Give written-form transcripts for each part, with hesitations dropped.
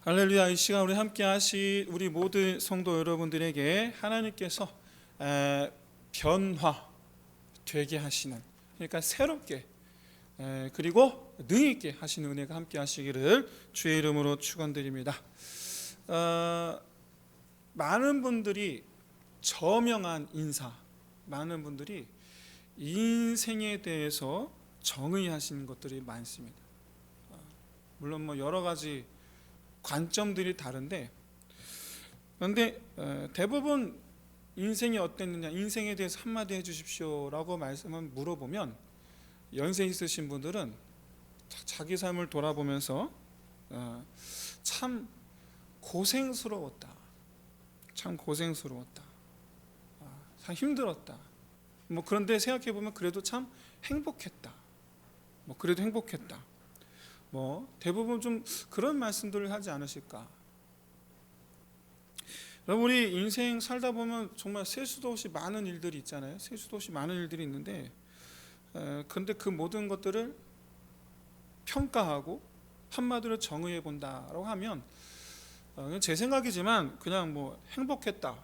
할렐루야. 이 시간 우리 함께 하실 우리 모든 성도 여러분들에게 하나님께서 변화되게 하시는, 그러니까 새롭게 그리고 능히 있게 하시는 은혜가 함께 하시기를 주의 이름으로 축원드립니다. 많은 분들이 저명한 인사, 많은 분들이 인생에 대해서 정의하시는 것들이 많습니다. 물론 뭐 여러 가지 관점들이 다른데, 그런데 대부분 인생이 어땠느냐, 인생에 대해서 한마디 해주십시오라고 말씀을 물어보면 연세 있으신 분들은 자기 삶을 돌아보면서 참 고생스러웠다, 참 고생스러웠다, 참 힘들었다, 뭐 그런데 생각해 보면 그래도 참 행복했다, 뭐 그래도 행복했다, 뭐 대부분 좀 그런 말씀들을 하지 않으실까. 여러분, 우리 인생 살다 보면 정말 셀 수도 없이 많은 일들이 있잖아요. 셀 수도 없이 많은 일들이 있는데, 근데 그 모든 것들을 평가하고 한마디로 정의해 본다라고 하면, 제 생각이지만 그냥 뭐 행복했다,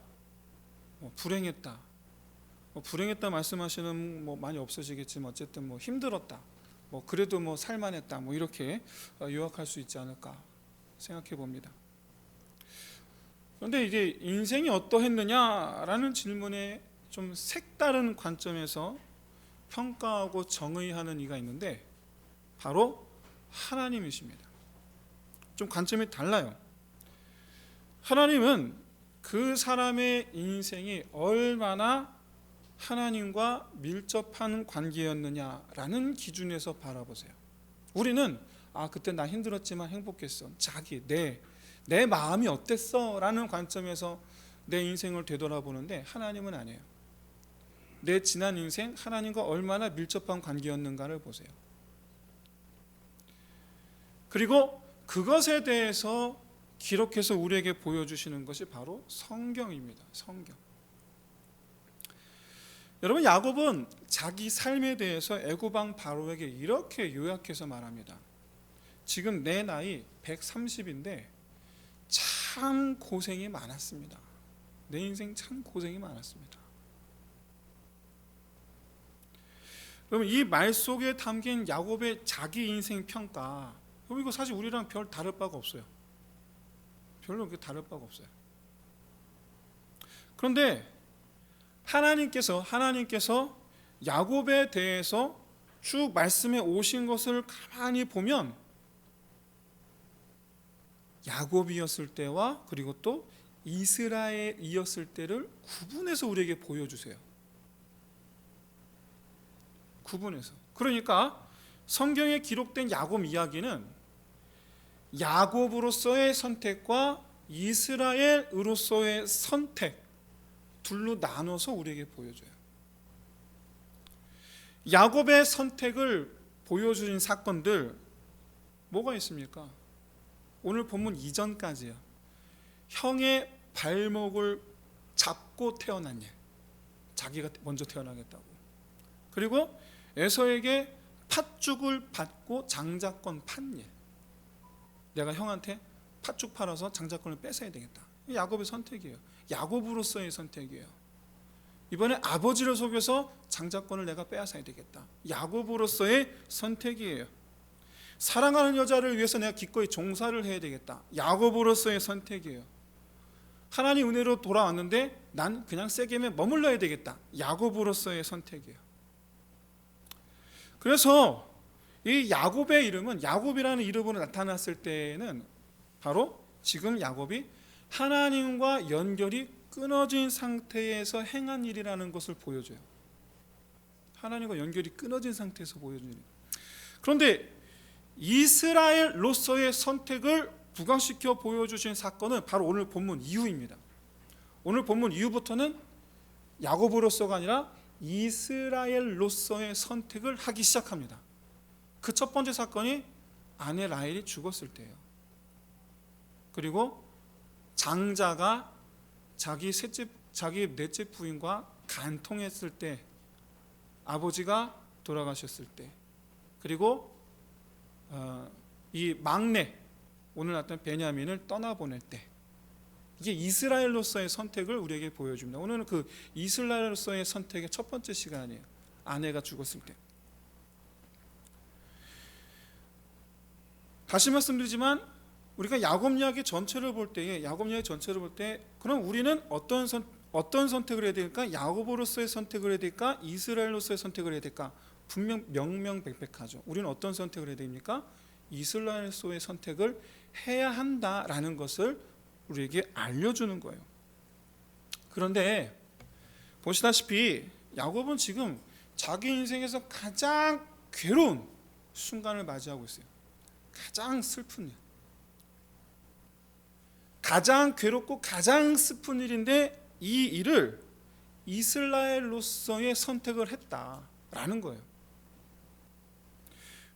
뭐 불행했다, 뭐 불행했다 말씀하시는 뭐 많이 없으시겠지만 어쨌든 뭐 힘들었다, 뭐 그래도 뭐 살만했다, 뭐 이렇게 요약할 수 있지 않을까 생각해 봅니다. 그런데 이제 인생이 어떠했느냐라는 질문에 좀 색다른 관점에서 평가하고 정의하는 이가 있는데, 바로 하나님이십니다. 좀 관점이 달라요. 하나님은 그 사람의 인생이 얼마나 하나님과 밀접한 관계였느냐라는 기준에서 바라보세요. 우리는 그때 나 힘들었지만 행복했어, 내 마음이 어땠어 라는 관점에서 내 인생을 되돌아보는데, 하나님은 아니에요. 내 지난 인생 하나님과 얼마나 밀접한 관계였는가를 보세요. 그리고 그것에 대해서 기록해서 우리에게 보여주시는 것이 바로 성경입니다. 성경. 여러분, 야곱은 자기 삶에 대해서 애굽 왕 바로에게 이렇게 요약해서 말합니다. 지금 내 나이 130인데 참 고생이 많았습니다. 내 인생 참 고생이 많았습니다. 그럼 이 말 속에 담긴 야곱의 자기 인생 평가, 이거 사실 우리랑 별 다를 바가 없어요. 별로 그렇게 다를 바가 없어요. 그런데 하나님께서 야곱에 대해서 쭉 말씀해 오신 것을 가만히 보면, 야곱이었을 때와 그리고 또 이스라엘이었을 때를 구분해서 우리에게 보여주세요. 구분해서. 그러니까 성경에 기록된 야곱 이야기는 야곱으로서의 선택과 이스라엘으로서의 선택 둘로 나눠서 우리에게 보여줘요. 야곱의 선택을 보여주신 사건들 뭐가 있습니까? 오늘 본문 이전까지요. 형의 발목을 잡고 태어난 일, 자기가 먼저 태어나겠다고. 그리고 에서에게 팥죽을 받고 장자권 판 일, 내가 형한테 팥죽 팔아서 장자권을 뺏어야 되겠다. 야곱의 선택이에요. 야곱으로서의 선택이에요. 이번에 아버지를 속여서 장자권을 내가 빼앗아야 되겠다. 야곱으로서의 선택이에요. 사랑하는 여자를 위해서 내가 기꺼이 종사를 해야 되겠다. 야곱으로서의 선택이에요. 하나님 은혜로 돌아왔는데 난 그냥 세겜에 머물러야 되겠다. 야곱으로서의 선택이에요. 그래서 이 야곱의 이름은, 야곱이라는 이름으로 나타났을 때는 바로 지금 야곱이 하나님과 연결이 끊어진 상태에서 행한 일이라는 것을 보여줘요. 하나님과 연결이 끊어진 상태에서 보여준 일. 그런데 이스라엘로서의 선택을 부각시켜 보여주신 사건은 바로 오늘 본문 이후입니다. 오늘 본문 이후부터는 야곱으로서가 아니라 이스라엘로서의 선택을 하기 시작합니다. 그 첫 번째 사건이 아내 라헬이 죽었을 때예요. 그리고 장자가 자기 넷째 부인과 간통했을 때, 아버지가 돌아가셨을 때, 그리고 이 막내 오늘 나타난 베냐민을 떠나보낼 때, 이게 이스라엘로서의 선택을 우리에게 보여줍니다. 오늘은 그 이스라엘로서의 선택의 첫 번째 시간이에요. 아내가 죽었을 때. 다시 말씀드리지만 우리가 야곱 이야기 전체를 볼 때에, 그럼 우리는 어떤 선택을 해야 될까? 야곱으로서의 선택을 해야 될까? 이스라엘로서의 선택을 해야 될까? 분명 명명백백하죠. 우리는 어떤 선택을 해야 됩니까? 이스라엘로서의 선택을 해야 한다라는 것을 우리에게 알려주는 거예요. 그런데 보시다시피 야곱은 지금 자기 인생에서 가장 괴로운 순간을 맞이하고 있어요. 가장 슬픈 일, 가장 괴롭고 가장 슬픈 일인데 이 일을 이스라엘로서의 선택을 했다라는 거예요.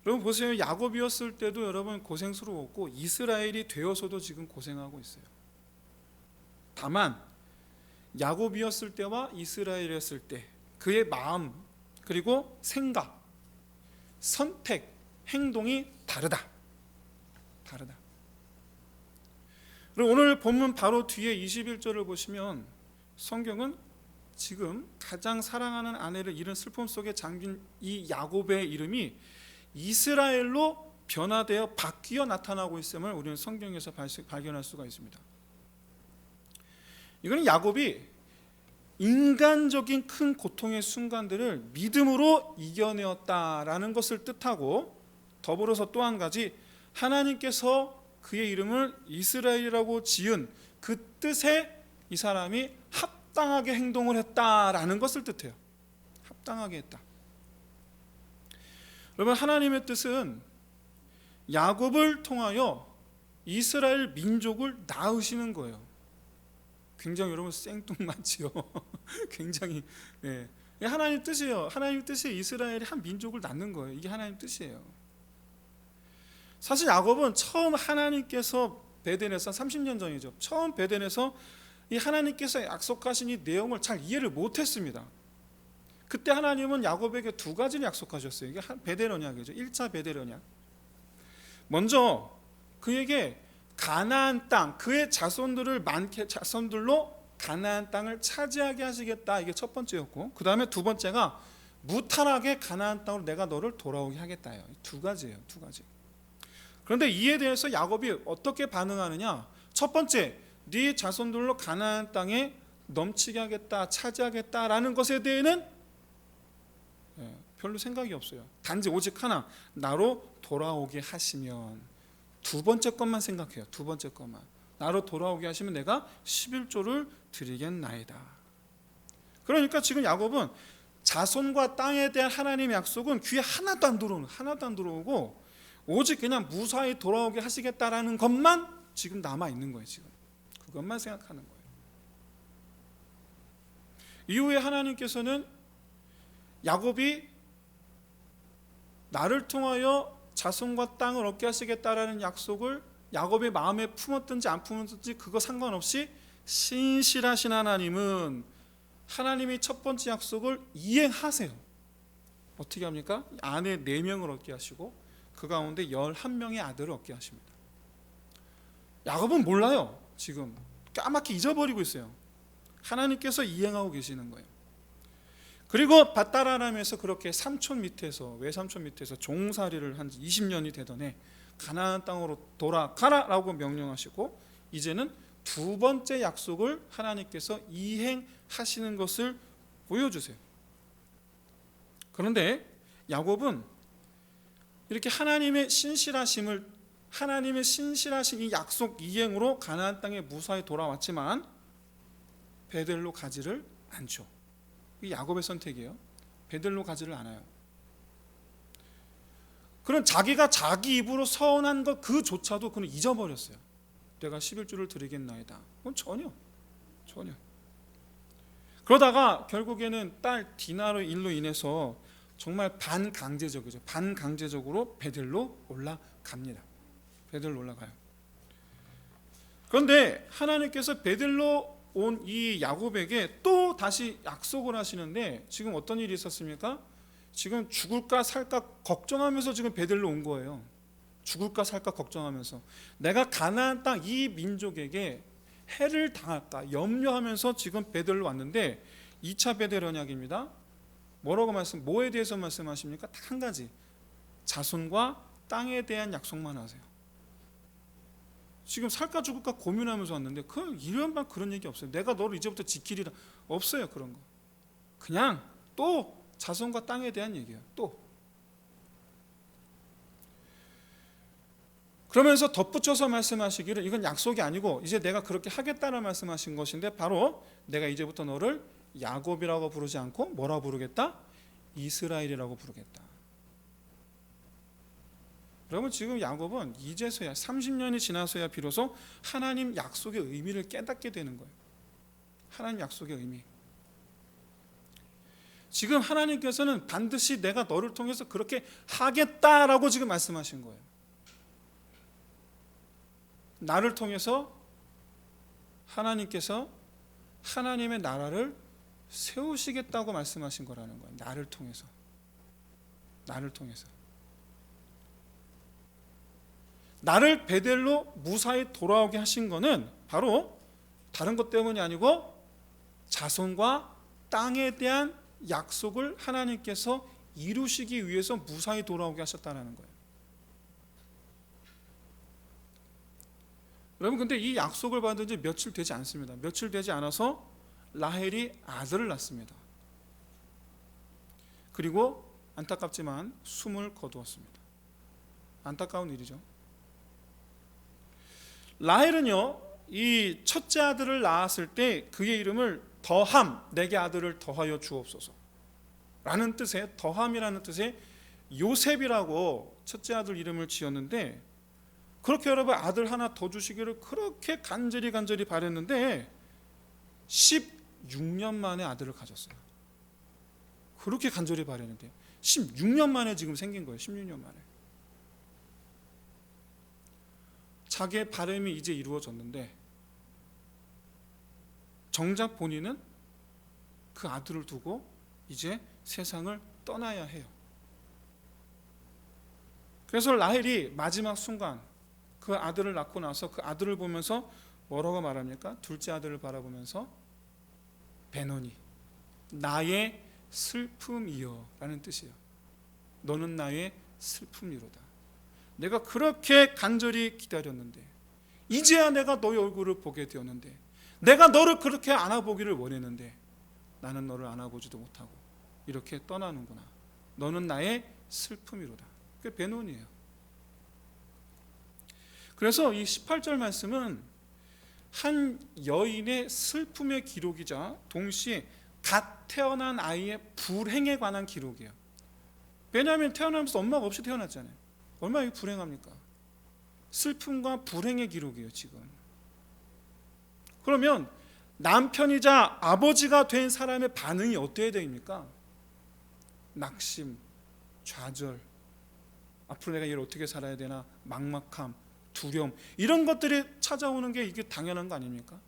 여러분 보세요. 야곱이었을 때도 여러분 고생스러웠고 이스라엘이 되어서도 지금 고생하고 있어요. 다만 야곱이었을 때와 이스라엘이었을 때 그의 마음, 그리고 생각, 선택, 행동이 다르다. 그리고 오늘 본문 바로 뒤에 21절을 보시면 성경은 지금 가장 사랑하는 아내를 잃은 슬픔 속에 잠긴 이 야곱의 이름이 이스라엘로 변화되어 바뀌어 나타나고 있음을 우리는 성경에서 발견할 수가 있습니다. 이거는 야곱이 인간적인 큰 고통의 순간들을 믿음으로 이겨내었다라는 것을 뜻하고, 더불어서 또 한 가지, 하나님께서 그의 이름을 이스라엘이라고 지은 그 뜻에 이 사람이 합당하게 행동을 했다라는 것을 뜻해요. 합당하게 했다. 여러분, 하나님의 뜻은 야곱을 통하여 이스라엘 민족을 낳으시는 거예요. 굉장히 여러분 생뚱맞지요. 굉장히 하나님 뜻이에요. 하나님 뜻이 이스라엘이 한 민족을 낳는 거예요. 이게 하나님 뜻이에요. 사실 야곱은 처음 하나님께서 베델에서 30년 전이죠. 처음 베델에서 이 하나님께서 약속하신 이 내용을 잘 이해를 못했습니다. 그때 하나님은 야곱에게 두 가지를 약속하셨어요. 이게 베델 언약이죠. 1차 베델 언약. 먼저 그에게 가나안 땅, 그의 자손들로 가나안 땅을 차지하게 하시겠다. 이게 첫 번째였고, 그 다음에 두 번째가 무탈하게 가나안 땅으로 내가 너를 돌아오게 하겠다요. 두 가지예요. 두 가지. 그런데 이에 대해서 야곱이 어떻게 반응하느냐? 첫 번째, 네 자손들로 가나안 땅에 넘치게 하겠다, 차지하겠다라는 것에 대해는 별로 생각이 없어요. 단지 오직 하나, 나로 돌아오게 하시면. 두 번째 것만 생각해요. 두 번째 것만. 나로 돌아오게 하시면 내가 11조를 드리겠나이다. 그러니까 지금 야곱은 자손과 땅에 대한 하나님의 약속은 귀에 하나도 안 들어오고 오직 그냥 무사히 돌아오게 하시겠다라는 것만 지금 남아 있는 거예요. 지금 그것만 생각하는 거예요. 이후에 하나님께서는 야곱이 나를 통하여 자손과 땅을 얻게 하시겠다라는 약속을 야곱의 마음에 품었든지 안 품었든지 그거 상관없이 신실하신 하나님은 하나님의 첫 번째 약속을 이행하세요. 어떻게 합니까? 아내 4명을 얻게 하시고 그 가운데 11명의 아들을 얻게 하십니다. 야곱은 몰라요. 지금 까맣게 잊어버리고 있어요. 하나님께서 이행하고 계시는 거예요. 그리고 밧다라람에서 그렇게 외삼촌 밑에서 종살이를 한 지 20년이 되던 해 가나안 땅으로 돌아가라라고 명령하시고, 이제는 두 번째 약속을 하나님께서 이행하시는 것을 보여주세요. 그런데 야곱은 이렇게 하나님의 신실하신 이 약속 이행으로 가나안 땅에 무사히 돌아왔지만 베델로 가지를 않죠. 이 야곱의 선택이에요. 베델로 가지를 않아요. 그런 자기가 자기 입으로 서원한 것 그조차도 그는 잊어버렸어요. 내가 11조를 드리겠나이다. 그건 전혀. 그러다가 결국에는 딸 디나의 일로 인해서 정말 반강제적으로 베델로 올라갑니다. 베델로 올라가요. 그런데 하나님께서 베델로 온 이 야곱에게 또 다시 약속을 하시는데, 지금 어떤 일이 있었습니까? 지금 죽을까 살까 걱정하면서 지금 베델로 온 거예요. 죽을까 살까 걱정하면서 내가 가나안 땅 이 민족에게 해를 당할까 염려하면서 지금 베델로 왔는데 2차 베델 언약입니다. 뭐에 대해서 말씀하십니까? 딱 한 가지, 자손과 땅에 대한 약속만 하세요. 지금 살까 죽을까 고민하면서 왔는데 이런 그런 얘기 없어요. 내가 너를 이제부터 지키리라, 없어요. 그런 거. 그냥 또 자손과 땅에 대한 얘기예요. 또 그러면서 덧붙여서 말씀하시기를 이건 약속이 아니고 이제 내가 그렇게 하겠다는 말씀하신 것인데, 바로 내가 이제부터 너를 야곱이라고 부르지 않고 뭐라고 부르겠다? 이스라엘이라고 부르겠다. 여러분, 지금 야곱은 이제서야 30년이 지나서야 비로소 하나님 약속의 의미를 깨닫게 되는 거예요. 하나님 약속의 의미. 지금 하나님께서는 반드시 내가 너를 통해서 그렇게 하겠다라고 지금 말씀하신 거예요. 나를 통해서 하나님께서 하나님의 나라를 세우시겠다고 말씀하신 거라는 거예요. 나를 통해서. 나를 베델로 무사히 돌아오게 하신 거는 바로 다른 것 때문이 아니고 자손과 땅에 대한 약속을 하나님께서 이루시기 위해서 무사히 돌아오게 하셨다는 거예요. 여러분, 근데 이 약속을 받은 지 며칠 되지 않습니다. 며칠 되지 않아서 라헬이 아들을 낳습니다. 그리고 안타깝지만 숨을 거두었습니다. 안타까운 일이죠. 라헬은요, 이 첫째 아들을 낳았을 때 그의 이름을 더함, 내게 아들을 더하여 주옵소서 라는 뜻의, 더함이라는 뜻의 요셉이라고 첫째 아들 이름을 지었는데, 그렇게 여러분 아들 하나 더 주시기를 그렇게 간절히 바랬는데 16년 만에 아들을 가졌어요. 그렇게 간절히 바랬는데 16년 만에 지금 생긴 거예요. 16년 만에. 자기의 바람이 이제 이루어졌는데 정작 본인은 그 아들을 두고 이제 세상을 떠나야 해요. 그래서 라헬이 마지막 순간 그 아들을 낳고 나서 그 아들을 보면서 뭐라고 말합니까? 둘째 아들을 바라보면서 베노니, 나의 슬픔이여 라는 뜻이에요. 너는 나의 슬픔이로다. 내가 그렇게 간절히 기다렸는데, 이제야 내가 너의 얼굴을 보게 되었는데, 내가 너를 그렇게 안아보기를 원했는데 나는 너를 안아보지도 못하고 이렇게 떠나는구나. 너는 나의 슬픔이로다. 그게 베노니예요. 그래서 이 18절 말씀은 한 여인의 슬픔의 기록이자 동시에 갓 태어난 아이의 불행에 관한 기록이에요. 왜냐하면 태어나면서 엄마가 없이 태어났잖아요. 얼마나 불행합니까? 슬픔과 불행의 기록이에요, 지금. 그러면 남편이자 아버지가 된 사람의 반응이 어때야 됩니까? 낙심, 좌절, 앞으로 내가 얘를 어떻게 살아야 되나, 막막함, 두려움, 이런 것들이 찾아오는 게 이게 당연한 거 아닙니까?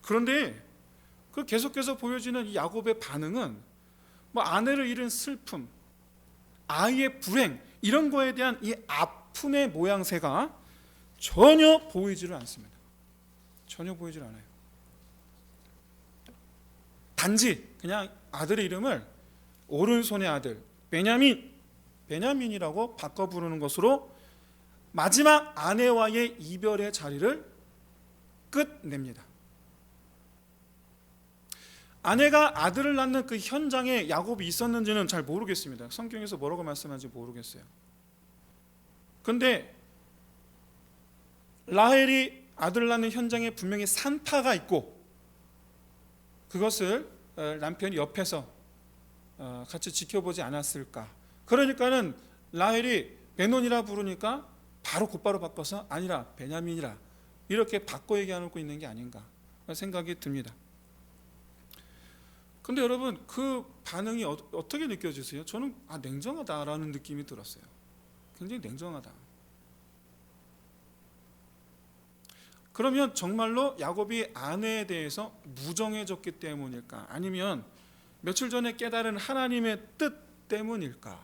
그런데 그 계속해서 보여지는 이 야곱의 반응은 뭐 아내를 잃은 슬픔, 아이의 불행, 이런 거에 대한 이 아픔의 모양새가 전혀 보이지를 않습니다. 전혀 보이질 않아요. 단지 그냥 아들의 이름을 오른손의 아들 베냐민이라고 바꿔 부르는 것으로 마지막 아내와의 이별의 자리를 끝냅니다. 아내가 아들을 낳는 그 현장에 야곱이 있었는지는 잘 모르겠습니다. 성경에서 뭐라고 말씀하는지 모르겠어요. 그런데 라헬이 아들을 낳는 현장에 분명히 산파가 있고, 그것을 남편이 옆에서 같이 지켜보지 않았을까. 그러니까는 라헬이 베논이라 부르니까 바로 곧바로 바꿔서 아니라 베냐민이라 이렇게 바꿔 얘기하고 있는 게 아닌가 생각이 듭니다. 근데 여러분, 그 반응이 어떻게 느껴지세요? 저는 냉정하다라는 느낌이 들었어요. 굉장히 냉정하다. 그러면 정말로 야곱이 아내에 대해서 무정해졌기 때문일까? 아니면 며칠 전에 깨달은 하나님의 뜻 때문일까?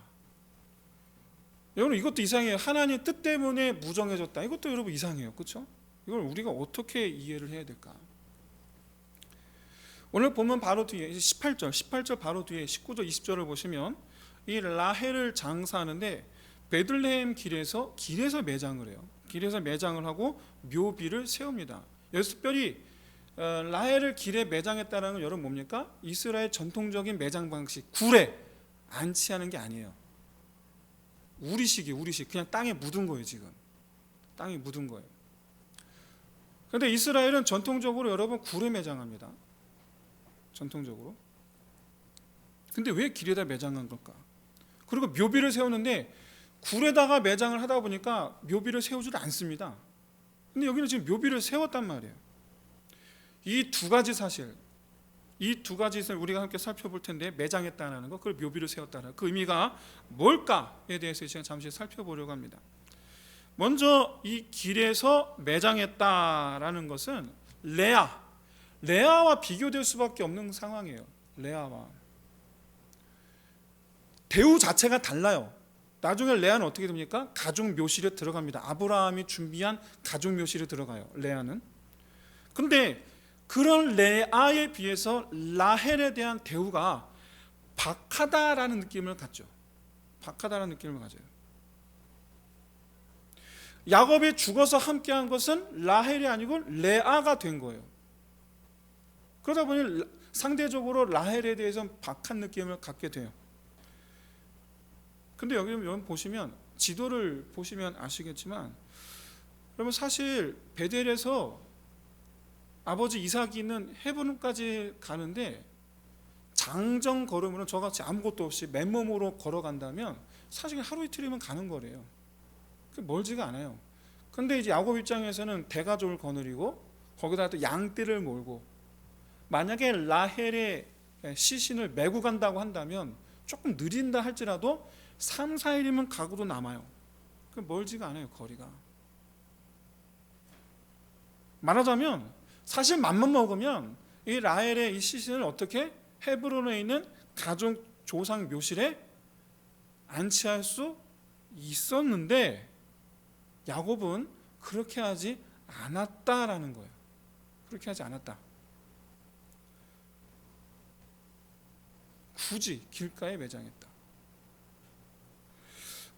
여러분 이것도 이상해요. 하나님 뜻 때문에 무정해졌다. 이것도 여러분 이상해요. 그렇죠? 이걸 우리가 어떻게 이해를 해야 될까? 오늘 보면 바로 뒤에 18절 바로 뒤에 19절 20절을 보시면 이 라헬을 장사하는데 베들레헴 길에서 매장을 해요. 길에서 매장을 하고 묘비를 세웁니다. 여기서 특별히 라헬을 길에 매장했다는 건 여러분 뭡니까? 이스라엘 전통적인 매장 방식, 굴에 안치하는 게 아니에요. 우리식 그냥 땅에 묻은 거예요. 지금 땅에 묻은 거예요. 그런데 이스라엘은 전통적으로 여러분 굴에 매장합니다. 전통적으로. 근데 왜 길에다 매장한 걸까? 그리고 묘비를 세우는데 굴에다가 매장을 하다 보니까 묘비를 세우지 않습니다. 근데 여기는 지금 묘비를 세웠단 말이에요. 이 두 가지 사실, 이 두 가지를 우리가 함께 살펴볼 텐데, 매장했다는 것, 그걸 묘비를 세웠다는 그 의미가 뭘까에 대해서 지금 잠시 살펴보려고 합니다. 먼저 이 길에서 매장했다라는 것은 레아와 비교될 수밖에 없는 상황이에요. 레아와 대우 자체가 달라요. 나중에 레아는 어떻게 됩니까? 가족 묘실에 들어갑니다. 아브라함이 준비한 가족 묘실에 들어가요. 레아는. 근데 그런 레아에 비해서 라헬에 대한 대우가 박하다라는 느낌을 갖죠. 박하다라는 느낌을 가져요. 야곱이 죽어서 함께한 것은 라헬이 아니고 레아가 된 거예요. 그러다 보니 상대적으로 라헬에 대해서 박한 느낌을 갖게 돼요. 근데 여기 보시면, 지도를 보시면 아시겠지만, 여러분 사실 베델에서 아버지 이삭이 있는 헤브론까지 가는데 장정 걸음으로 저같이 아무것도 없이 맨몸으로 걸어간다면 사실 하루 이틀이면 가는 거래요. 멀지가 않아요. 근데 이제 야곱 입장에서는 대가족을 거느리고 거기다 또 양떼를 몰고, 만약에 라헬의 시신을 메고 간다고 한다면 조금 느린다 할지라도 3, 4일이면 가고도 남아요. 멀지가 않아요. 거리가. 말하자면 사실 맘만 먹으면 이 라헬의 이 시신을 어떻게 헤브론에 있는 가족 조상 묘실에 안치할 수 있었는데, 야곱은 그렇게 하지 않았다라는 거예요. 그렇게 하지 않았다. 굳이 길가에 매장했다.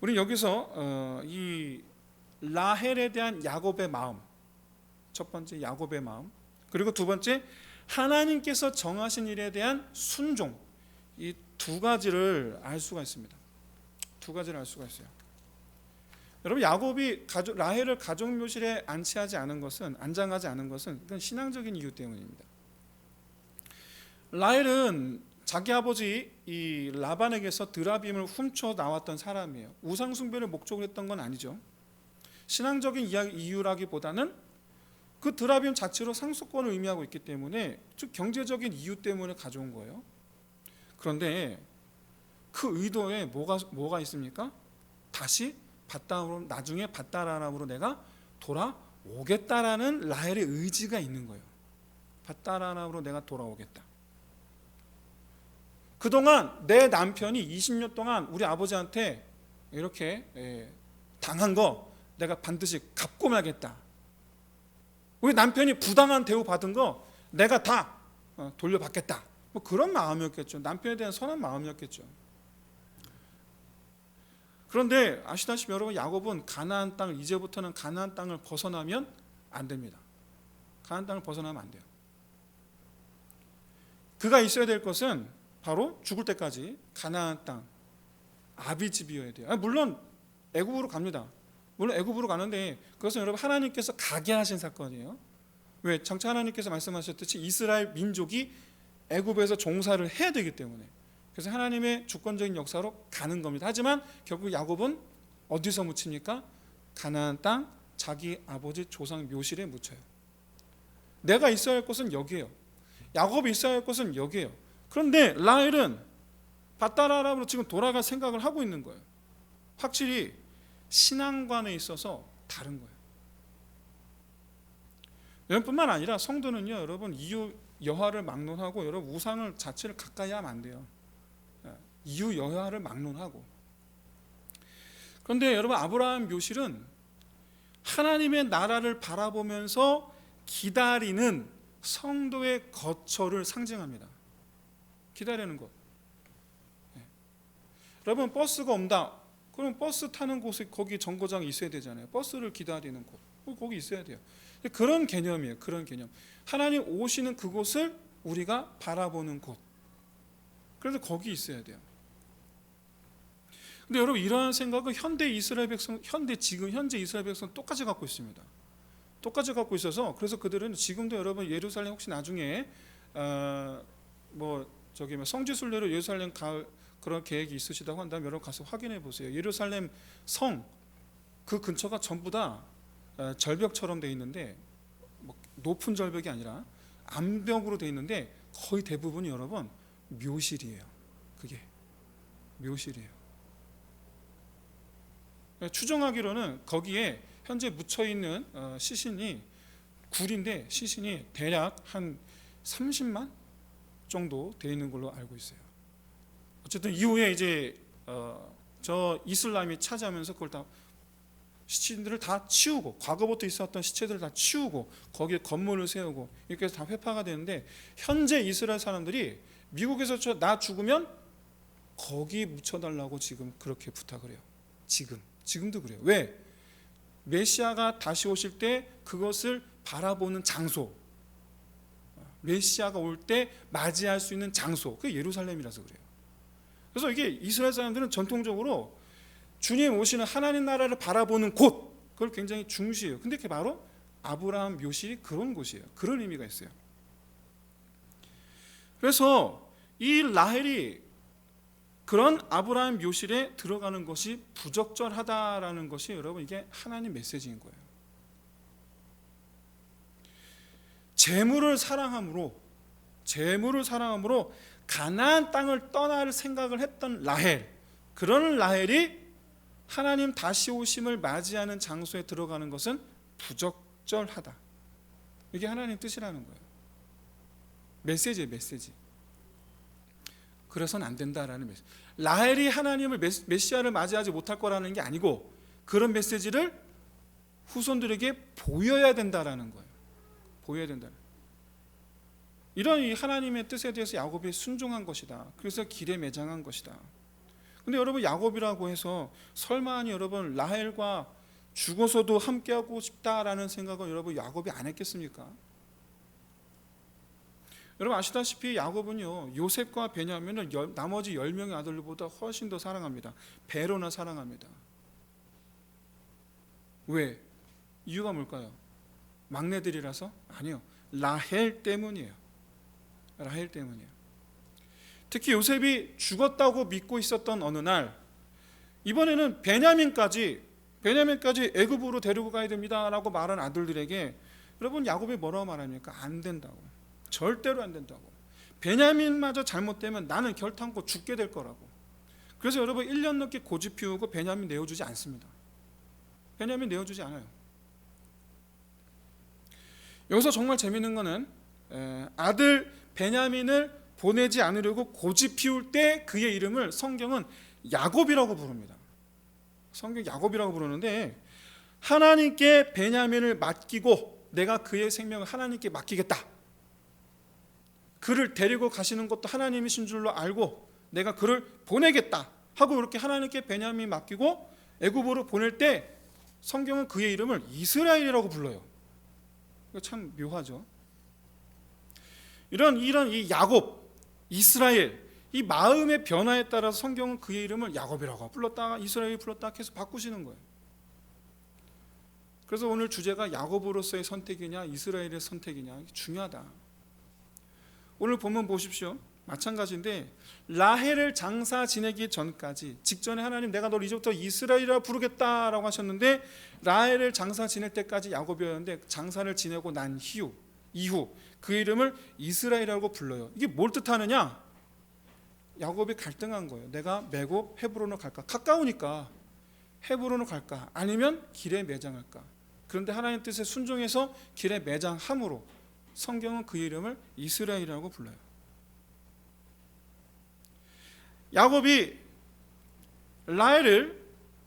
우리 여기서 이 라헬에 대한 야곱의 마음, 첫 번째 야곱의 마음, 그리고 두 번째 하나님께서 정하신 일에 대한 순종, 이 두 가지를 알 수가 있습니다. 두 가지를 알 수가 있어요. 여러분 야곱이 라헬을 가족 묘실에 안치하지 않은 것은, 안장하지 않은 것은 그건 신앙적인 이유 때문입니다. 라헬은 자기 아버지 이 라반에게서 드라빔을 훔쳐 나왔던 사람이에요. 우상 숭배를 목적으로 했던 건 아니죠. 신앙적인 이유라기보다는 그 드라빔 자체로 상속권을 의미하고 있기 때문에, 즉 경제적인 이유 때문에 가져온 거예요. 그런데 그 의도에 뭐가 있습니까? 다시 나중에 밧다라람으로 내가 돌아오겠다라는 라헬의 의지가 있는 거예요. 밧다라람으로 내가 돌아오겠다. 그동안 내 남편이 20년 동안 우리 아버지한테 이렇게 당한 거 내가 반드시 갚고 말겠다. 우리 남편이 부당한 대우 받은 거 내가 다 돌려받겠다. 뭐 그런 마음이었겠죠. 남편에 대한 선한 마음이었겠죠. 그런데 아시다시피 여러분, 야곱은 가나안 땅을, 이제부터는 가나안 땅을 벗어나면 안 됩니다. 가나안 땅을 벗어나면 안 돼요. 그가 있어야 될 것은 바로 죽을 때까지 가나안 땅, 아비집이어야 돼요. 물론 애굽으로 갑니다. 물론 애굽으로 가는데 그것은 여러분 하나님께서 가게 하신 사건이에요. 왜? 장차 하나님께서 말씀하셨듯이 이스라엘 민족이 애굽에서 종사를 해야 되기 때문에, 그래서 하나님의 주권적인 역사로 가는 겁니다. 하지만 결국 야곱은 어디서 묻힙니까? 가나안 땅, 자기 아버지 조상 묘실에 묻혀요. 내가 있어야 할 곳은 여기예요. 야곱이 있어야 할 곳은 여기예요. 그런데 라헬은 밧다라람으로 지금 돌아갈 생각을 하고 있는 거예요. 확실히 신앙관에 있어서 다른 거예요. 여러분뿐만 아니라 성도는요, 여러분 이유 여하를 막론하고 여러분 우상을 자체를 가까이 하면 안 돼요. 이유 여하를 막론하고. 그런데 여러분, 아브라함 묘실은 하나님의 나라를 바라보면서 기다리는 성도의 거처를 상징합니다. 기다리는 것. 여러분, 버스가 온다. 그럼 버스 타는 곳에 거기 정거장이 있어야 되잖아요. 버스를 기다리는 곳, 거기 있어야 돼요. 그런 개념이에요. 그런 개념. 하나님 오시는 그곳을 우리가 바라보는 곳. 그래서 거기 있어야 돼요. 근데 여러분, 이러한 생각은 현재 이스라엘 백성 똑같이 갖고 있습니다. 똑같이 갖고 있어서, 그래서 그들은 지금도 여러분, 예루살렘 혹시 나중에 성지 순례로 예루살렘 갈 그런 계획이 있으시다고 한다면 여러분 가서 확인해 보세요. 예루살렘 성 그 근처가 전부 다 절벽처럼 돼 있는데, 높은 절벽이 아니라 암벽으로 돼 있는데 거의 대부분이 여러분 묘실이에요. 그게 묘실이에요. 추정하기로는 거기에 현재 묻혀 있는 시신이 굴인데, 시신이 대략 한 30만 정도 돼 있는 걸로 알고 있어요. 어쨌든 이후에 이제 저 이슬람이 차지하면서 그걸 다 시체들을 다 치우고, 과거부터 있었던 시체들을 다 치우고 거기에 건물을 세우고 이렇게 해서 다 회파가 되는데, 현재 이스라엘 사람들이 미국에서 나 죽으면 거기 묻혀달라고 지금 그렇게 부탁을 해요. 지금도 그래요. 왜? 메시아가 다시 오실 때 그것을 바라보는 장소, 메시아가 올 때 맞이할 수 있는 장소, 그게 예루살렘이라서 그래요. 그래서 이게 이스라엘 사람들은 전통적으로 주님 오시는 하나님 나라를 바라보는 곳, 그걸 굉장히 중시해요. 근데 그게 바로 아브라함 묘실이 그런 곳이에요. 그런 의미가 있어요. 그래서 이 라헬이 그런 아브라함 묘실에 들어가는 것이 부적절하다라는 것이 여러분, 이게 하나님 메시지인 거예요. 재물을 사랑함으로 가나안 땅을 떠날 생각을 했던 라헬, 그런 라헬이 하나님 다시 오심을 맞이하는 장소에 들어가는 것은 부적절하다. 이게 하나님 뜻이라는 거예요. 메시지예요, 메시지. 그래서는 안 된다라는 메시지. 라헬이 하나님을 메시아를 맞이하지 못할 거라는 게 아니고, 그런 메시지를 후손들에게 보여야 된다라는 거예요. 보여야 된다. 이런 이 하나님의 뜻에 대해서 야곱이 순종한 것이다. 그래서 길에 매장한 것이다. 근데 여러분, 야곱이라고 해서 설마니 여러분 라헬과 죽어서도 함께하고 싶다라는 생각을 여러분 야곱이 안 했겠습니까? 여러분 아시다시피 야곱은요, 요셉과 베냐민을 나머지 10명의 아들보다 훨씬 더 사랑합니다. 배로나 사랑합니다. 왜? 이유가 뭘까요? 막내들이라서? 아니요, 라헬 때문이에요. 라헬 때문이에요. 특히 요셉이 죽었다고 믿고 있었던 어느 날, 이번에는 베냐민까지 애굽으로 데리고 가야 됩니다라고 말한 아들들에게 여러분 야곱이 뭐라고 말합니까? 안 된다고. 절대로 안 된다고. 베냐민마저 잘못되면 나는 결탄코 죽게 될 거라고. 그래서 여러분 1년 넘게 고집 피우고 베냐민 내어주지 않습니다. 베냐민 내어주지 않아요. 여기서 정말 재밌는 거는 아들 베냐민을 보내지 않으려고 고집 피울 때 그의 이름을 성경은 야곱이라고 부릅니다. 성경 야곱이라고 부르는데, 하나님께 베냐민을 맡기고 내가 그의 생명을 하나님께 맡기겠다. 그를 데리고 가시는 것도 하나님이신 줄로 알고 내가 그를 보내겠다 하고 이렇게 하나님께 베냐민 맡기고 애굽으로 보낼 때 성경은 그의 이름을 이스라엘이라고 불러요. 이거 참 묘하죠. 이런 이 야곱, 이스라엘, 이 마음의 변화에 따라서 성경은 그의 이름을 야곱이라고 불렀다가 이스라엘이 불렀다가 계속 바꾸시는 거예요. 그래서 오늘 주제가 야곱으로서의 선택이냐 이스라엘의 선택이냐, 중요하다. 오늘 본문 보십시오. 마찬가지인데, 라헬을 장사 지내기 전까지, 직전에 하나님 내가 널 이제부터 이스라엘이라 부르겠다라고 하셨는데, 라헬을 장사 지낼 때까지 야곱이었는데 장사를 지내고 난 이후 그 이름을 이스라엘이라고 불러요. 이게 뭘 뜻하느냐? 야곱이 갈등한 거예요. 내가 메고 헤브론으로 갈까? 가까우니까 헤브론으로 갈까? 아니면 길에 매장할까? 그런데 하나님 뜻에 순종해서 길에 매장함으로 성경은 그 이름을 이스라엘이라고 불러요. 야곱이 라헬을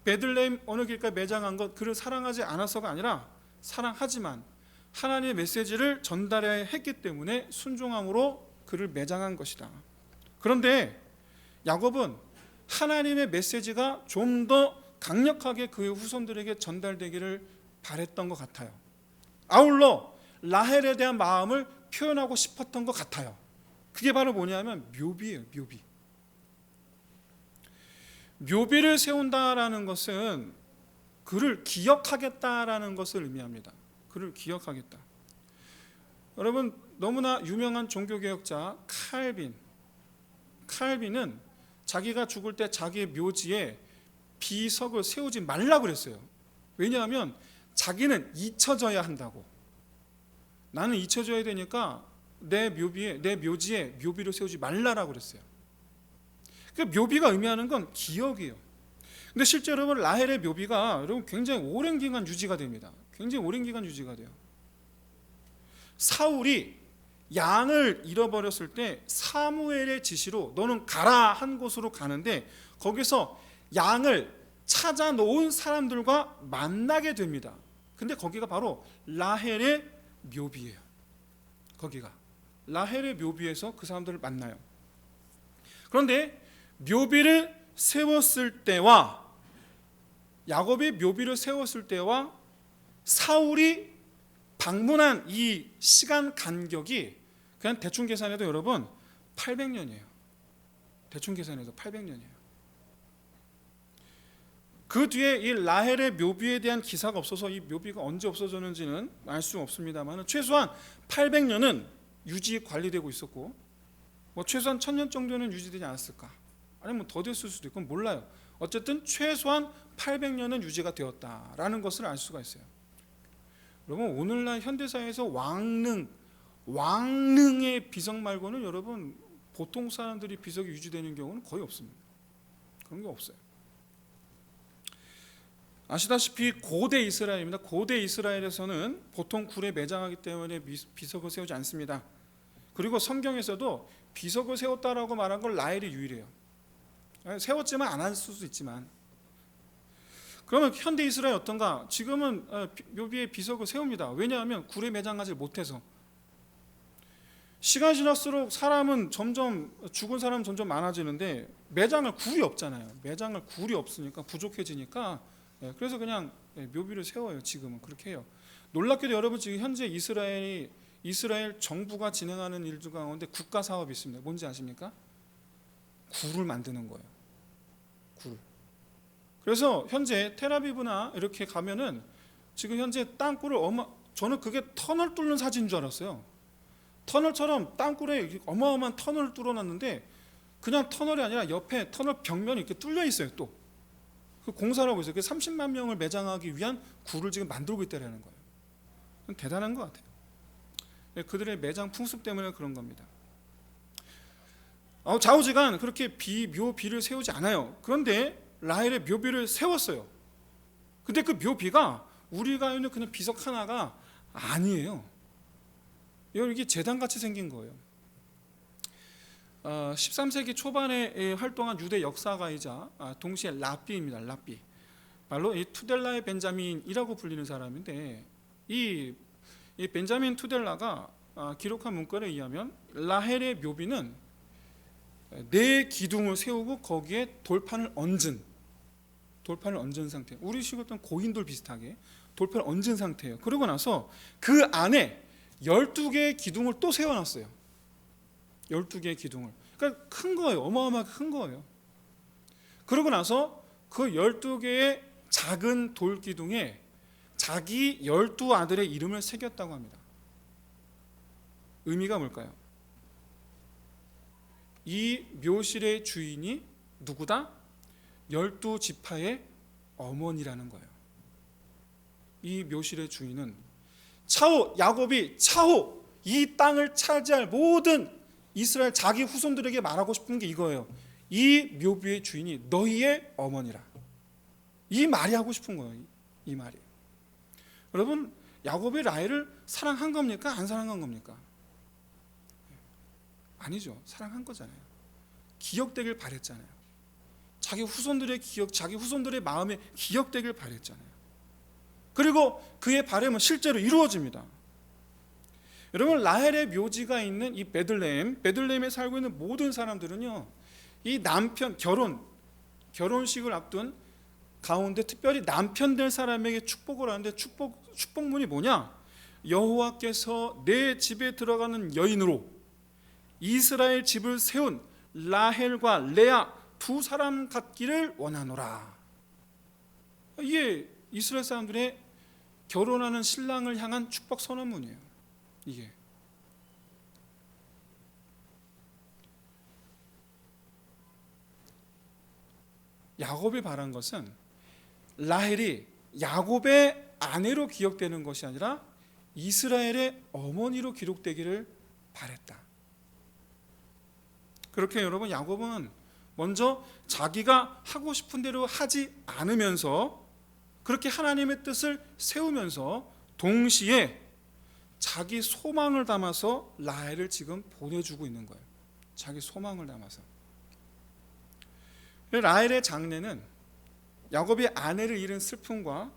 베들레헴 어느 길가에 매장한 것, 그를 사랑하지 않아서가 아니라 사랑하지만 하나님의 메시지를 전달해야 했기 때문에 순종함으로 그를 매장한 것이다. 그런데 야곱은 하나님의 메시지가 좀 더 강력하게 그의 후손들에게 전달되기를 바랬던 것 같아요. 아울러 라헬에 대한 마음을 표현하고 싶었던 것 같아요. 그게 바로 뭐냐면 묘비예요. 묘비를 세운다라는 것은 그를 기억하겠다라는 것을 의미합니다. 그를 기억하겠다. 여러분, 너무나 유명한 종교개혁자 칼빈은 자기가 죽을 때 자기의 묘지에 비석을 세우지 말라고 그랬어요. 왜냐하면 자기는 잊혀져야 한다고. 나는 잊혀져야 되니까 내 묘지에 묘비를 세우지 말라라고 그랬어요. 그 묘비가 의미하는 건 기억이에요. 근데 실제 여러분, 라헬의 묘비가 여러분 굉장히 오랜 기간 유지가 됩니다. 굉장히 오랜 기간 유지가 돼요. 사울이 양을 잃어버렸을 때 사무엘의 지시로 너는 가라 한 곳으로 가는데, 거기서 양을 찾아 놓은 사람들과 만나게 됩니다. 근데 거기가 바로 라헬의 묘비예요. 거기가 라헬의 묘비에서 그 사람들을 만나요. 그런데 묘비를 세웠을 때와, 야곱이 묘비를 세웠을 때와 사울이 방문한 이 시간 간격이 그냥 대충 계산해도 여러분 800년이에요. 대충 계산해도 800년이에요. 그 뒤에 이 라헬의 묘비에 대한 기사가 없어서 이 묘비가 언제 없어졌는지는 알 수 없습니다만, 최소한 800년은 유지 관리되고 있었고, 뭐 최소한 1000년 정도는 유지되지 않았을까, 아니면 더 됐을 수도 있고 몰라요. 어쨌든 최소한 800년은 유지가 되었다라는 것을 알 수가 있어요. 여러분, 오늘날 현대사회에서 왕릉의 비석 말고는 여러분 보통 사람들이 비석이 유지되는 경우는 거의 없습니다. 그런 게 없어요. 아시다시피 고대 이스라엘입니다. 고대 이스라엘에서는 보통 굴에 매장하기 때문에 비석을 세우지 않습니다. 그리고 성경에서도 비석을 세웠다라고 말한 걸 라헬이 유일해요. 세웠지만 안 할 수도 있지만. 그러면 현대 이스라엘 어떤가? 지금은 묘비에 비석을 세웁니다. 왜냐하면 굴에 매장하지 못해서. 시간이 지날수록 죽은 사람은 점점 많아지는데 매장할 굴이 없잖아요. 매장할 굴이 없으니까, 부족해지니까, 그래서 그냥 묘비를 세워요. 지금은 그렇게 해요. 놀랍게도 여러분, 지금 현재 이스라엘 정부가 진행하는 일들 가운데 국가 사업이 있습니다. 뭔지 아십니까? 굴을 만드는 거예요. 굴. 그래서 현재 텔아비브나 이렇게 가면은 지금 현재 땅굴을 저는 그게 터널 뚫는 사진인 줄 알았어요. 터널처럼 땅굴에 어마어마한 터널을 뚫어놨는데, 그냥 터널이 아니라 옆에 터널 벽면이 이렇게 뚫려 있어요. 또 그 공사를 하고 있어요. 30만 명을 매장하기 위한 굴을 지금 만들고 있다는 거예요. 대단한 것 같아요. 그들의 매장 풍습 때문에 그런 겁니다. 좌우지간 그렇게 묘비를 세우지 않아요. 그런데 라헬의 묘비를 세웠어요. 근데 그 묘비가 우리가 있는 그냥 비석 하나가 아니에요. 이게 제단같이 생긴 거예요. 13세기 초반에 활동한 유대 역사가이자 동시에 랍비입니다. 랍비. 바로 이 투델라의 벤자민이라고 불리는 사람인데, 이 벤자민 투델라가 기록한 문건에 의하면 라헬의 묘비는 4기둥을 세우고 거기에 돌판을 얹은 상태, 우리식 어떤 고인돌 비슷하게 돌판을 얹은 상태예요. 그러고 나서 그 안에 12개의 기둥을 또 세워놨어요. 12개의 기둥을. 그러니까 큰 거예요. 어마어마하게 큰 거예요. 그러고 나서 그 12개의 작은 돌 기둥에 자기 12아들의 이름을 새겼다고 합니다. 의미가 뭘까요? 이 묘실의 주인이 누구다? 12지파의 어머니라는 거예요. 이 묘실의 주인은 야곱이 차후 이 땅을 차지할 모든 이스라엘 자기 후손들에게 말하고 싶은 게 이거예요. 이 묘비의 주인이 너희의 어머니라. 이 말이 하고 싶은 거예요. 이 말이. 여러분, 야곱이 라헬을 사랑한 겁니까? 안 사랑한 겁니까? 아니죠. 사랑한 거잖아요. 기억되길 바랬잖아요. 자기 후손들의 자기 후손들의 마음에 기억되길 바랬잖아요. 그리고 그의 바람은 실제로 이루어집니다. 여러분, 라헬의 묘지가 있는 이 베들레헴에 살고 있는 모든 사람들은요, 이 남편 결혼식을 앞둔 가운데 특별히 남편 될 사람에게 축복을 하는데 축복문이 뭐냐? 여호와께서 내 집에 들어가는 여인으로 이스라엘 집을 세운 라헬과 레아 두 사람 같기를 원하노라. 이게 이스라엘 사람들의 결혼하는 신랑을 향한 축복 선언문이에요. 이게 야곱이 바란 것은 라헬이 야곱의 아내로 기억되는 것이 아니라 이스라엘의 어머니로 기록되기를 바랬다. 그렇게 여러분, 야곱은 먼저 자기가 하고 싶은 대로 하지 않으면서 그렇게 하나님의 뜻을 세우면서 동시에 자기 소망을 담아서 라헬을 지금 보내주고 있는 거예요. 자기 소망을 담아서. 라헬의 장례는 야곱이 아내를 잃은 슬픔과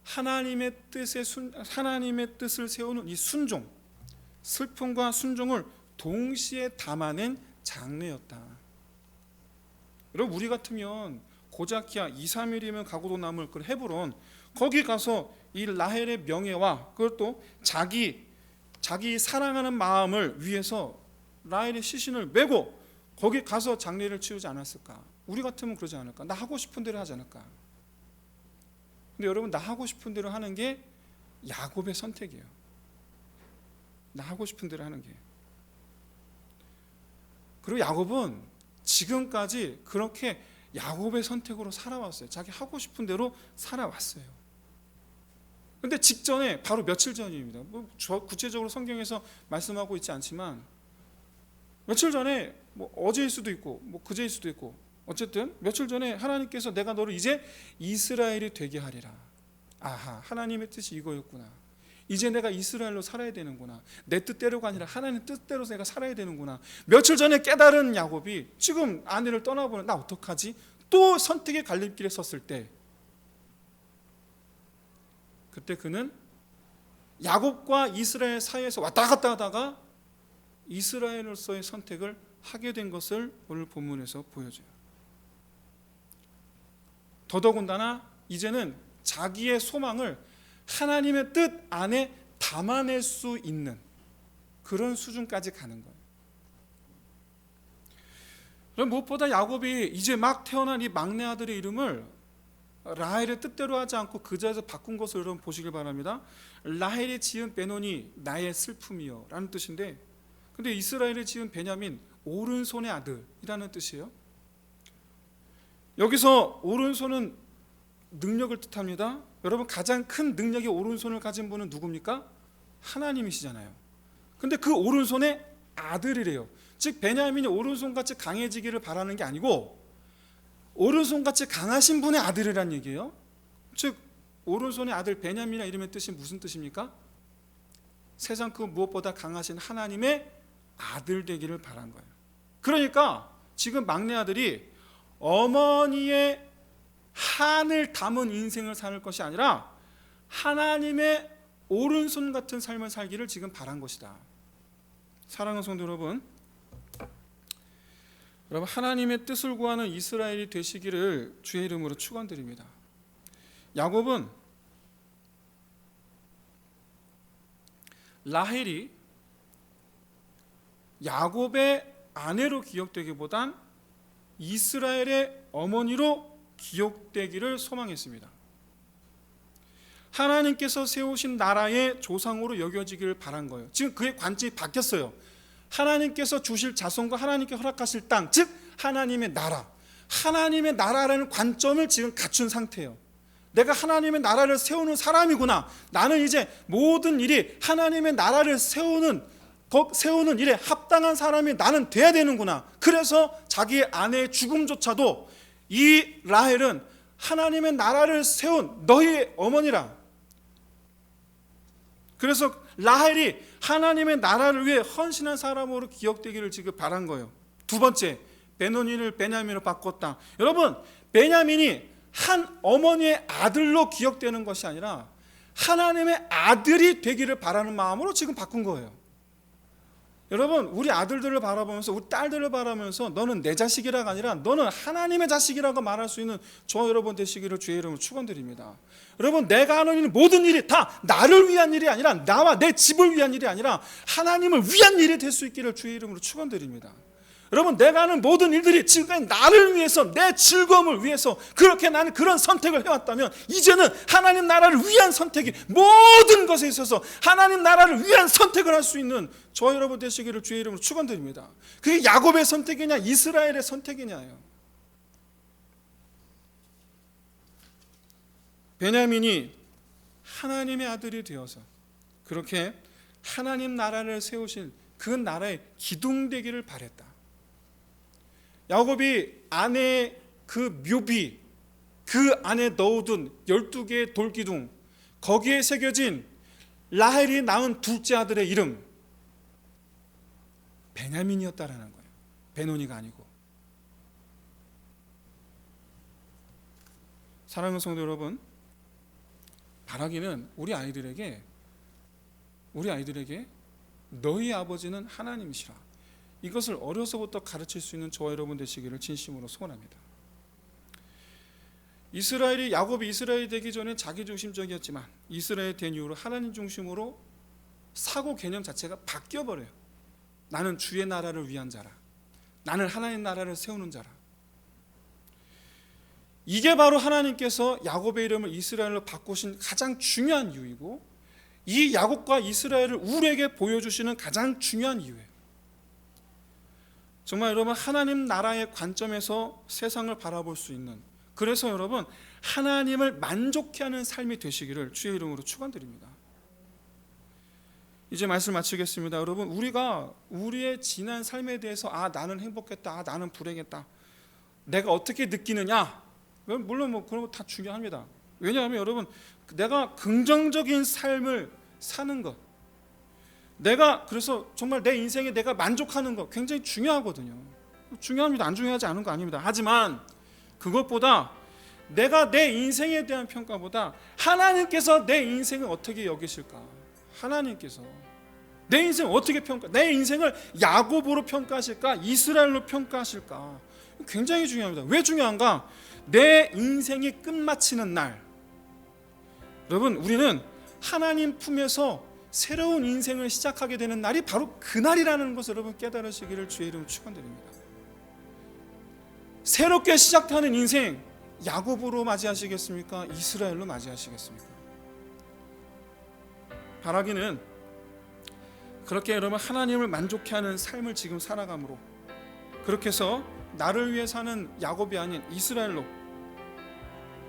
하나님의 뜻을 세우는 이 순종, 슬픔과 순종을 동시에 담아낸 장례였다. 여러분, 우리 같으면 고작이야 2-3일이면 가고도 남을 그 헤브론, 거기 가서 이 라헬의 명예와 그것도 자기 사랑하는 마음을 위해서 라헬의 시신을 메고 거기 가서 장례를 치르지 않았을까? 우리 같으면 그러지 않을까? 나 하고 싶은 대로 하지 않을까? 근데 여러분, 나 하고 싶은 대로 하는 게 야곱의 선택이에요. 나 하고 싶은 대로 하는 게. 그리고 야곱은 지금까지 그렇게 야곱의 선택으로 살아왔어요. 자기 하고 싶은 대로 살아왔어요. 근데 직전에, 바로 며칠 전입니다. 구체적으로 성경에서 말씀하고 있지 않지만 며칠 전에, 어제일 수도 있고 그제일 수도 있고, 어쨌든 며칠 전에 하나님께서 내가 너를 이제 이스라엘이 되게 하리라. 아하, 하나님의 뜻이 이거였구나. 이제 내가 이스라엘로 살아야 되는구나. 내 뜻대로가 아니라 하나님 뜻대로 내가 살아야 되는구나. 며칠 전에 깨달은 야곱이 지금 아내를 떠나보는, 나 어떡하지? 또 선택의 갈림길에 섰을 때, 그때 그는 야곱과 이스라엘 사이에서 왔다 갔다 하다가 이스라엘로서의 선택을 하게 된 것을 오늘 본문에서 보여줘요. 더더군다나 이제는 자기의 소망을 하나님의 뜻 안에 담아낼 수 있는 그런 수준까지 가는 거예요. 그럼 무엇보다 야곱이 이제 막 태어난 이 막내 아들의 이름을 라헬의 뜻대로 하지 않고 그 자리에서 바꾼 것을 여러분 보시길 바랍니다. 라헬이 지은 베논이 나의 슬픔이요 라는 뜻인데, 근데 이스라엘이 지은 베냐민, 오른손의 아들이라는 뜻이에요. 여기서 오른손은 능력을 뜻합니다. 여러분, 가장 큰 능력의 오른손을 가진 분은 누굽니까? 하나님이시잖아요. 근데 그 오른손의 아들이래요. 즉 베냐민이 오른손같이 강해지기를 바라는 게 아니고 오른손같이 강하신 분의 아들이란 얘기예요. 즉 오른손의 아들 베냐민이라는 이름의 뜻이 무슨 뜻입니까? 세상 그 무엇보다 강하신 하나님의 아들 되기를 바란 거예요. 그러니까 지금 막내 아들이 어머니의 한을 담은 인생을 살 것이 아니라 하나님의 오른손 같은 삶을 살기를 지금 바란 것이다. 사랑하는 성도 여러분, 하나님의 뜻을 구하는 이스라엘이 되시기를 주의 이름으로 축원드립니다. 야곱은 라헬이 야곱의 아내로 기억되기보단 이스라엘의 어머니로 기억되기를 소망했습니다. 하나님께서 세우신 나라의 조상으로 여겨지기를 바란 거예요. 지금 그의 관점이 바뀌었어요. 하나님께서 주실 자손과 하나님께 허락하실 땅, 즉 하나님의 나라, 하나님의 나라라는 관점을 지금 갖춘 상태예요. 내가 하나님의 나라를 세우는 사람이구나. 나는 이제 모든 일이 하나님의 나라를 세우는 일에 합당한 사람이 나는 돼야 되는구나. 그래서 자기의 아내의 죽음조차도 이 라헬은 하나님의 나라를 세운 너희의 어머니라. 그래서 라헬이 하나님의 나라를 위해 헌신한 사람으로 기억되기를 지금 바란 거예요. 두 번째, 베노니를 베냐민으로 바꿨다. 여러분, 베냐민이 한 어머니의 아들로 기억되는 것이 아니라 하나님의 아들이 되기를 바라는 마음으로 지금 바꾼 거예요. 여러분, 우리 아들들을 바라보면서, 우리 딸들을 바라보면서 너는 내 자식이라가 아니라 너는 하나님의 자식이라고 말할 수 있는 저 여러분 되시기를 주의 이름으로 축원드립니다. 여러분, 내가 하는 모든 일이 다 나를 위한 일이 아니라, 나와 내 집을 위한 일이 아니라 하나님을 위한 일이 될 수 있기를 주의 이름으로 축원드립니다. 여러분, 내가 하는 모든 일들이 지금까지 나를 위해서, 내 즐거움을 위해서 그렇게 나는 그런 선택을 해왔다면, 이제는 하나님 나라를 위한 선택이, 모든 것에 있어서 하나님 나라를 위한 선택을 할 수 있는 저 여러분 되시기를 주의 이름으로 축원드립니다. 그게 야곱의 선택이냐 이스라엘의 선택이냐예요. 베냐민이 하나님의 아들이 되어서 그렇게 하나님 나라를 세우신 그 나라의 기둥되기를 바랬다. 야곱이 아내의 그 묘비, 그 안에 넣어둔 12개의 돌기둥, 거기에 새겨진 라헬이 낳은 둘째 아들의 이름 베냐민이었다라는 거예요. 베노니가 아니고. 사랑하는 성도 여러분, 바라기는 우리 아이들에게 너희 아버지는 하나님이시라, 이것을 어려서부터 가르칠 수 있는 저와 여러분 되시기를 진심으로 소원합니다. 야곱이 이스라엘이 되기 전에 자기중심적이었지만 이스라엘 된 이후로 하나님 중심으로 사고 개념 자체가 바뀌어버려요. 나는 주의 나라를 위한 자라, 나는 하나님 나라를 세우는 자라. 이게 바로 하나님께서 야곱의 이름을 이스라엘로 바꾸신 가장 중요한 이유이고, 이 야곱과 이스라엘을 우리에게 보여주시는 가장 중요한 이유예요. 정말 여러분, 하나님 나라의 관점에서 세상을 바라볼 수 있는, 그래서 여러분 하나님을 만족해 하는 삶이 되시기를 주의 이름으로 축원드립니다. 이제 말씀 마치겠습니다. 여러분, 우리가 우리의 지난 삶에 대해서 나는 행복했다, 나는 불행했다, 내가 어떻게 느끼느냐, 물론 그런 거 다 중요합니다. 왜냐하면 여러분, 내가 긍정적인 삶을 사는 것, 그래서 정말 내 인생에 내가 만족하는 것 굉장히 중요하거든요. 중요합니다. 안 중요하지 않은 거 아닙니다. 하지만 그것보다 내가 내 인생에 대한 평가보다 하나님께서 내 인생을 어떻게 여기실까, 하나님께서 내 인생을 어떻게 내 인생을 야곱으로 평가하실까, 이스라엘로 평가하실까, 굉장히 중요합니다. 왜 중요한가? 내 인생이 끝마치는 날, 여러분, 우리는 하나님 품에서 새로운 인생을 시작하게 되는 날이 바로 그날이라는 것을 여러분 깨달으시기를 주의 이름으로 축원드립니다. 새롭게 시작하는 인생, 야곱으로 맞이하시겠습니까? 이스라엘로 맞이하시겠습니까? 바라기는 그렇게 여러분 하나님을 만족해 하는 삶을 지금 살아감으로, 그렇게 해서 나를 위해 사는 야곱이 아닌 이스라엘로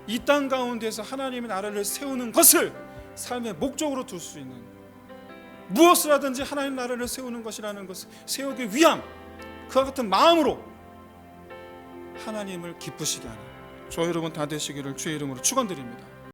이 땅 가운데서 하나님의 나라를 세우는 것을 삶의 목적으로 둘 수 있는, 무엇을 하든지 하나님 나라를 세우는 것이라는 것을 세우기 위한 그와 같은 마음으로 하나님을 기쁘시게 하는 저 여러분 다 되시기를 주의 이름으로 축원드립니다.